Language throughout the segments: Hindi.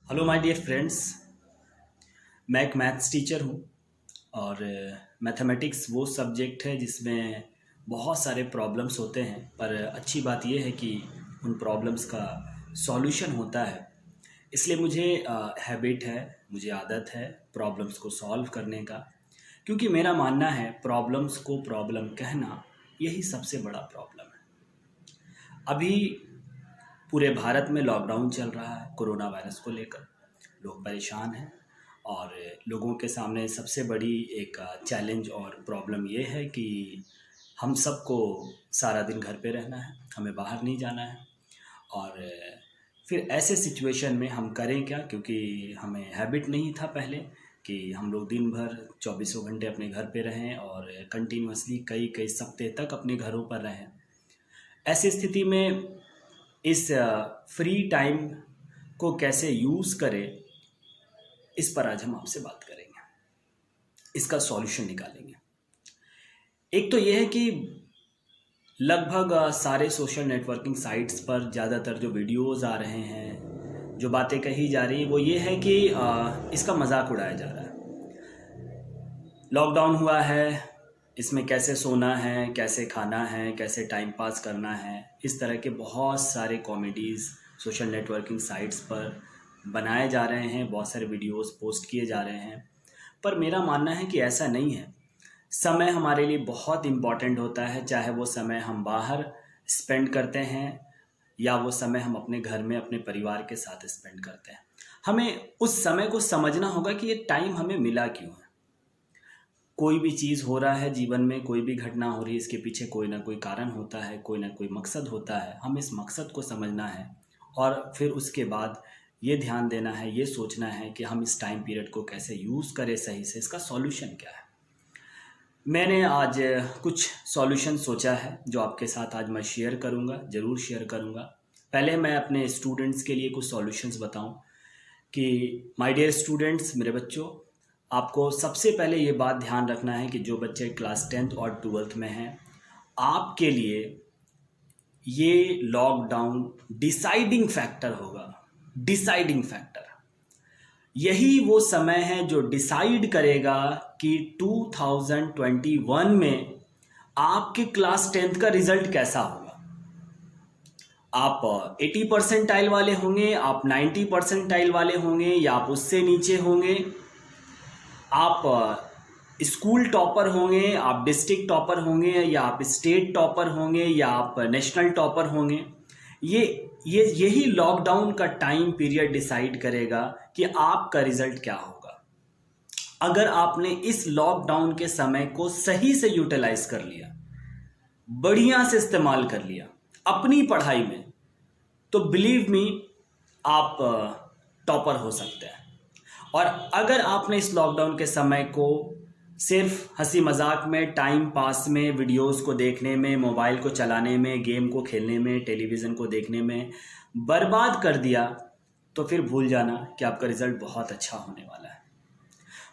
Hello my dear friends. मैं एक मैथ्स टीचर हूँ और मैथमेटिक्स वो सब्जेक्ट है जिसमें बहुत सारे प्रॉब्लम्स होते हैं, पर अच्छी बात यह है कि उन प्रॉब्लम्स का सॉल्यूशन होता है। इसलिए मुझे हैबिट है, मुझे आदत है प्रॉब्लम्स को सॉल्व करने का, क्योंकि मेरा मानना है प्रॉब्लम्स को प्रॉब्लम कहना यही सबसे बड़ा प्रॉब्लम है। अभी पूरे भारत में लॉकडाउन चल रहा है कोरोना वायरस को लेकर। लोग परेशान हैं और लोगों के सामने सबसे बड़ी एक चैलेंज और प्रॉब्लम ये है कि हम सबको सारा दिन घर पे रहना है, हमें बाहर नहीं जाना है। और फिर ऐसे सिचुएशन में हम करें क्या, क्योंकि हमें हैबिट नहीं था पहले कि हम लोग दिन भर चौबीसों घंटे अपने घर पे रहें और कंटिन्यूसली कई कई सप्ताह तक अपने घरों पर रहें। ऐसी स्थिति में इस फ्री टाइम को कैसे यूज़ करें, इस पर आज हम आपसे बात करेंगे, इसका सॉल्यूशन निकालेंगे। एक तो यह है कि लगभग सारे सोशल नेटवर्किंग साइट्स पर ज़्यादातर जो वीडियोस आ रहे हैं, जो बातें कही जा रही हैं, वो ये है कि इसका मजाक उड़ाया जा रहा है। लॉकडाउन हुआ है, इसमें कैसे सोना है, कैसे खाना है, कैसे टाइम पास करना है, इस तरह के बहुत सारे कॉमेडीज़ सोशल नेटवर्किंग साइट्स पर बनाए जा रहे हैं, बहुत सारे वीडियोस पोस्ट किए जा रहे हैं। पर मेरा मानना है कि ऐसा नहीं है। समय हमारे लिए बहुत इम्पॉर्टेंट होता है, चाहे वो समय हम बाहर स्पेंड करते हैं या वो समय हम अपने घर में अपने परिवार के साथ स्पेंड करते हैं। हमें उस समय को समझना होगा कि ये टाइम हमें मिला क्यों है। कोई भी चीज़ हो रहा है जीवन में, कोई भी घटना हो रही है, इसके पीछे कोई ना कोई कारण होता है, कोई ना कोई मकसद होता है। हमें इस मकसद को समझना है और फिर उसके बाद ये ध्यान देना है, ये सोचना है कि हम इस टाइम पीरियड को कैसे यूज़ करें सही से, इसका सॉल्यूशन क्या है। मैंने आज कुछ सॉल्यूशन सोचा है जो आपके साथ आज मैं शेयर करूंगा, ज़रूर शेयर करूंगा। पहले मैं अपने स्टूडेंट्स के लिए कुछ सॉल्यूशंस बताऊं कि माय डियर स्टूडेंट्स, मेरे बच्चों, आपको सबसे पहले ये बात ध्यान रखना है कि जो बच्चे क्लास 10th और 12th में हैं, आपके लिए ये लॉकडाउन डिसाइडिंग फैक्टर होगा। डिसाइडिंग फैक्टर, यही वो समय है जो डिसाइड करेगा कि 2021 में आपके क्लास 10th का रिजल्ट कैसा होगा। आप 80 परसेंटाइल वाले होंगे, आप 90 परसेंटाइल वाले होंगे, या आप उससे नीचे होंगे। आप स्कूल टॉपर होंगे, आप डिस्ट्रिक्ट टॉपर होंगे, या आप स्टेट टॉपर होंगे, या आप नेशनल टॉपर होंगे। यही लॉकडाउन का टाइम पीरियड डिसाइड करेगा कि आपका रिजल्ट क्या होगा। अगर आपने इस लॉकडाउन के समय को सही से यूटिलाइज कर लिया, बढ़िया से इस्तेमाल कर लिया अपनी पढ़ाई में, तो बिलीव मी, आप टॉपर हो सकते हैं। और अगर आपने इस लॉकडाउन के समय को सिर्फ हंसी मजाक में, टाइम पास में, वीडियोस को देखने में, मोबाइल को चलाने में, गेम को खेलने में, टेलीविज़न को देखने में बर्बाद कर दिया, तो फिर भूल जाना कि आपका रिजल्ट बहुत अच्छा होने वाला है।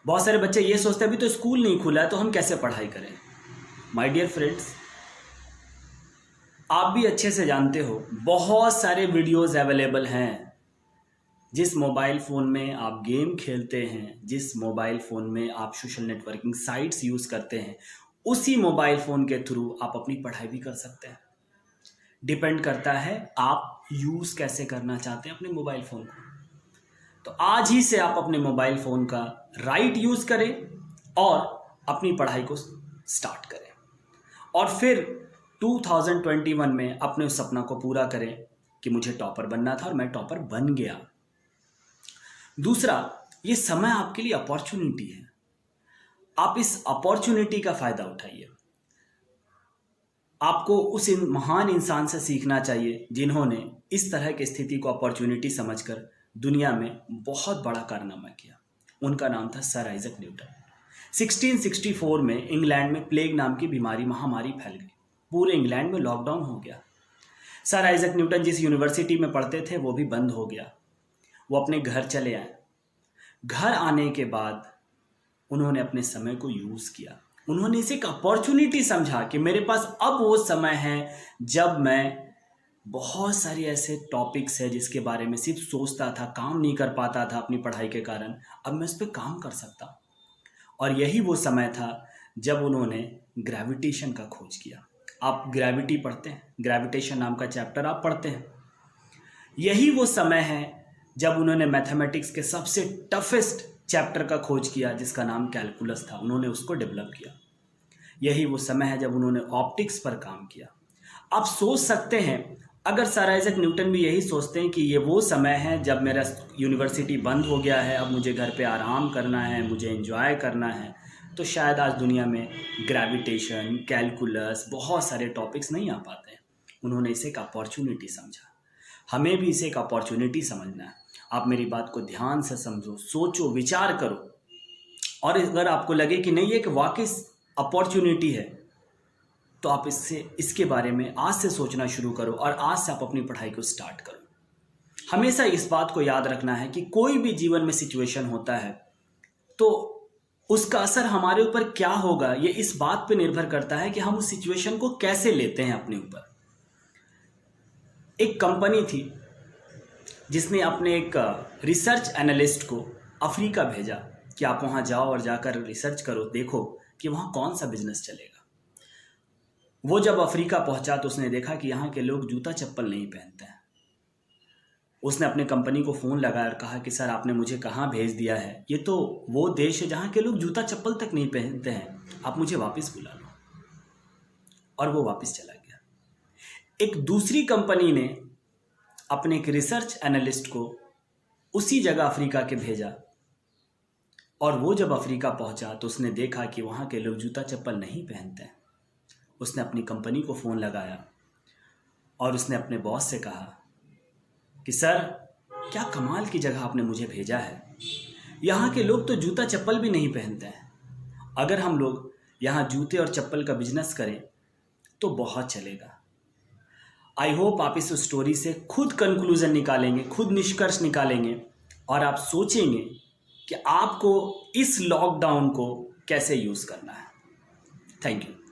बहुत सारे बच्चे ये सोचते हैं अभी तो स्कूल नहीं खुला है तो हम कैसे पढ़ाई करें। माय डियर फ्रेंड्स, आप भी अच्छे से जानते हो बहुत सारे वीडियोस अवेलेबल हैं। जिस मोबाइल फ़ोन में आप गेम खेलते हैं, जिस मोबाइल फ़ोन में आप सोशल नेटवर्किंग साइट्स यूज़ करते हैं, उसी मोबाइल फ़ोन के थ्रू आप अपनी पढ़ाई भी कर सकते हैं। डिपेंड करता है आप यूज़ कैसे करना चाहते हैं अपने मोबाइल फ़ोन को। तो आज ही से आप अपने मोबाइल फ़ोन का राइट यूज़ करें और अपनी पढ़ाई को स्टार्ट करें, और फिर 2021 में अपने उस सपना को पूरा करें कि मुझे टॉपर बनना था और मैं टॉपर बन गया। दूसरा, ये समय आपके लिए अपॉर्चुनिटी है। आप इस अपॉर्चुनिटी का फ़ायदा उठाइए। आपको उस महान इंसान से सीखना चाहिए जिन्होंने इस तरह की स्थिति को अपॉर्चुनिटी समझकर दुनिया में बहुत बड़ा कारनामा किया। उनका नाम था सर आइजक न्यूटन। 1664 में इंग्लैंड में प्लेग नाम की बीमारी, महामारी फैल गई। पूरे इंग्लैंड में लॉकडाउन हो गया। सर आइजक न्यूटन जिस यूनिवर्सिटी में पढ़ते थे वो भी बंद हो गया। वो अपने घर चले आए। घर आने के बाद उन्होंने अपने समय को यूज़ किया। उन्होंने इसे एक अपॉर्चुनिटी समझा कि मेरे पास अब वो समय है जब मैं बहुत सारी ऐसे टॉपिक्स है जिसके बारे में सिर्फ सोचता था, काम नहीं कर पाता था अपनी पढ़ाई के कारण। अब मैं उस पर काम कर सकता हूँ। और यही वो समय था जब उन्होंने ग्रेविटेशन का खोज किया। आप ग्रेविटी पढ़ते हैं, ग्रेविटेशन नाम का चैप्टर आप पढ़ते हैं। यही वो समय है जब उन्होंने मैथमेटिक्स के सबसे टफेस्ट चैप्टर का खोज किया जिसका नाम कैलकुलस था, उन्होंने उसको डेवलप किया। यही वो समय है जब उन्होंने ऑप्टिक्स पर काम किया। आप सोच सकते हैं, अगर सर आइजैक न्यूटन भी यही सोचते हैं कि ये वो समय है जब मेरा यूनिवर्सिटी बंद हो गया है, अब मुझे घर पे आराम करना है, मुझे एंजॉय करना है, तो शायद आज दुनिया में ग्रेविटेशन, कैलकुलस, बहुत सारे टॉपिक्स नहीं आ पाते हैं। उन्होंने इसे एक अपॉर्चुनिटी समझा। हमें भी इसे एक अपॉर्चुनिटी समझना है। आप मेरी बात को ध्यान से समझो, सोचो, विचार करो, और अगर आपको लगे कि नहीं ये एक वाकई अपॉर्चुनिटी है, तो आप इसके बारे में आज से सोचना शुरू करो और आज से आप अपनी पढ़ाई को स्टार्ट करो। हमेशा इस बात को याद रखना है कि कोई भी जीवन में सिचुएशन होता है तो उसका असर हमारे ऊपर क्या होगा, ये इस बात पे निर्भर करता है कि हम उस सिचुएशन को कैसे लेते हैं अपने ऊपर। एक कंपनी थी जिसने अपने एक रिसर्च एनालिस्ट को अफ्रीका भेजा कि आप वहाँ जाओ और जाकर रिसर्च करो, देखो कि वहाँ कौन सा बिजनेस चलेगा। वो जब अफ्रीका पहुंचा तो उसने देखा कि यहाँ के लोग जूता चप्पल नहीं पहनते हैं। उसने अपने कंपनी को फ़ोन लगाया और कहा कि सर आपने मुझे कहाँ भेज दिया है, ये तो वो देश है जहाँ के लोग जूता चप्पल तक नहीं पहनते हैं, आप मुझे वापस बुला लो। और वो वापस चला गया। एक दूसरी कंपनी ने अपने एक रिसर्च एनालिस्ट को उसी जगह अफ्रीका के भेजा, और वो जब अफ्रीका पहुंचा तो उसने देखा कि वहाँ के लोग जूता चप्पल नहीं पहनते हैं। उसने अपनी कंपनी को फ़ोन लगाया और उसने अपने बॉस से कहा कि सर क्या कमाल की जगह आपने मुझे भेजा है, यहाँ के लोग तो जूता चप्पल भी नहीं पहनते हैं। अगर हम लोग यहाँ जूते और चप्पल का बिजनेस करें तो बहुत चलेगा। आई होप आप इस स्टोरी से खुद कंक्लूज़न निकालेंगे, खुद निष्कर्ष निकालेंगे, और आप सोचेंगे कि आपको इस लॉकडाउन को कैसे यूज़ करना है। Thank you.